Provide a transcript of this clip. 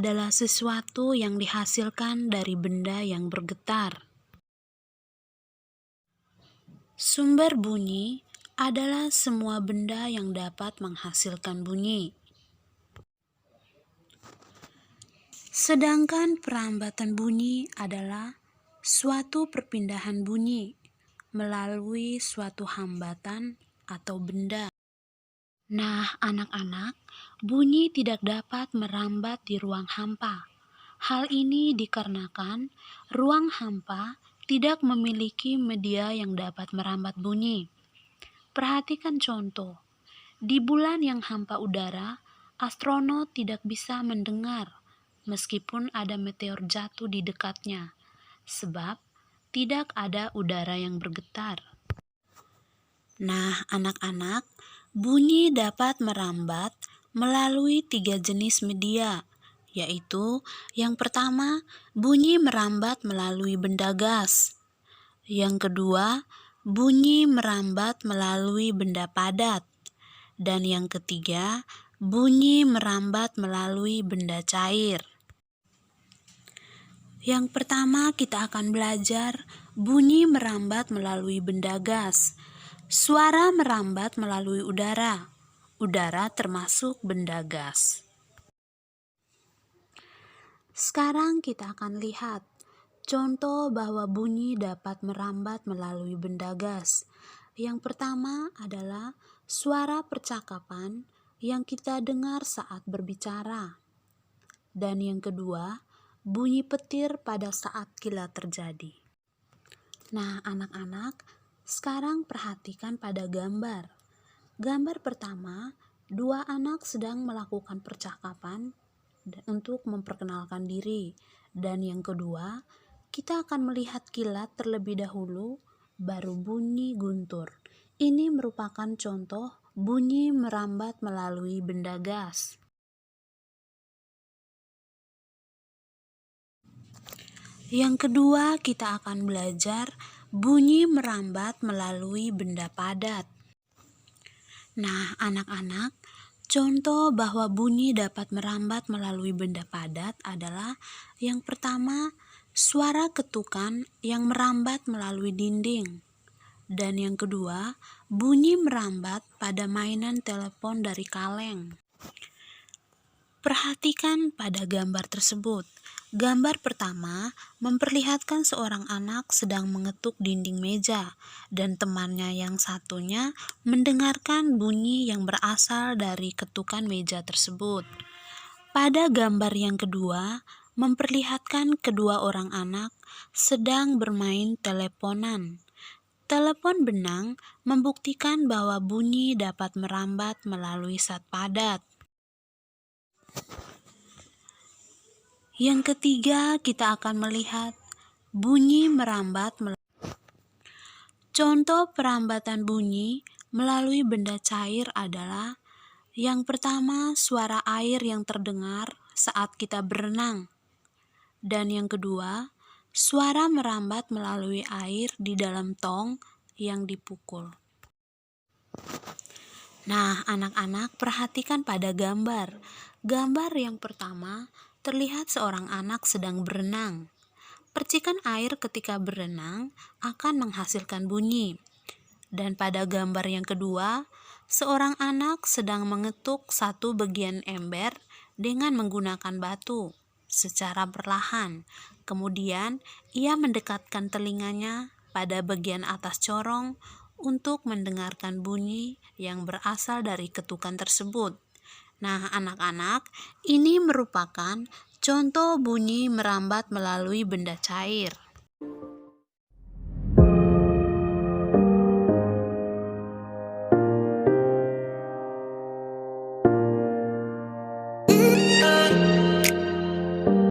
adalah sesuatu yang dihasilkan dari benda yang bergetar. Sumber bunyi adalah semua benda yang dapat menghasilkan bunyi. Sedangkan perambatan bunyi adalah suatu perpindahan bunyi melalui suatu hambatan atau benda. Nah, anak-anak, bunyi tidak dapat merambat di ruang hampa. Hal ini dikarenakan ruang hampa tidak memiliki media yang dapat merambat bunyi. Perhatikan contoh. Di bulan yang hampa udara, astronot tidak bisa mendengar meskipun ada meteor jatuh di dekatnya, sebab tidak ada udara yang bergetar. Nah, anak-anak, bunyi dapat merambat melalui 3 jenis media, yaitu yang pertama, bunyi merambat melalui benda gas. Yang kedua, bunyi merambat melalui benda padat. Dan yang ketiga, bunyi merambat melalui benda cair. Yang pertama, kita akan belajar bunyi merambat melalui benda gas. Suara merambat melalui udara. Udara termasuk benda gas. Sekarang kita akan lihat contoh bahwa bunyi dapat merambat melalui benda gas. Yang pertama adalah suara percakapan yang kita dengar saat berbicara. Dan yang kedua, bunyi petir pada saat kilat terjadi. Nah, anak-anak, sekarang perhatikan pada gambar. Gambar pertama, 2 anak sedang melakukan percakapan untuk memperkenalkan diri. Dan yang kedua, kita akan melihat kilat terlebih dahulu, baru bunyi guntur. Ini merupakan contoh bunyi merambat melalui benda gas. Yang kedua, kita akan belajar bunyi merambat melalui benda padat. Nah, anak-anak, contoh bahwa bunyi dapat merambat melalui benda padat adalah yang pertama, suara ketukan yang merambat melalui dinding. Dan yang kedua, bunyi merambat pada mainan telepon dari kaleng. Perhatikan pada gambar tersebut. Gambar pertama memperlihatkan seorang anak sedang mengetuk dinding meja dan temannya yang satunya mendengarkan bunyi yang berasal dari ketukan meja tersebut. Pada gambar yang kedua memperlihatkan kedua orang anak sedang bermain teleponan. Telepon benang membuktikan bahwa bunyi dapat merambat melalui zat padat. Yang ketiga, kita akan melihat bunyi merambat contoh perambatan bunyi melalui benda cair adalah yang pertama, suara air yang terdengar saat kita berenang. Dan yang kedua, suara merambat melalui air di dalam tong yang dipukul. Nah, anak-anak, perhatikan pada gambar. Gambar yang pertama terlihat seorang anak sedang berenang. Percikan air ketika berenang akan menghasilkan bunyi. Dan pada gambar yang kedua, seorang anak sedang mengetuk satu bagian ember dengan menggunakan batu secara perlahan. Kemudian, ia mendekatkan telinganya pada bagian atas corong untuk mendengarkan bunyi yang berasal dari ketukan tersebut. Nah, anak-anak, ini merupakan contoh bunyi merambat melalui benda cair.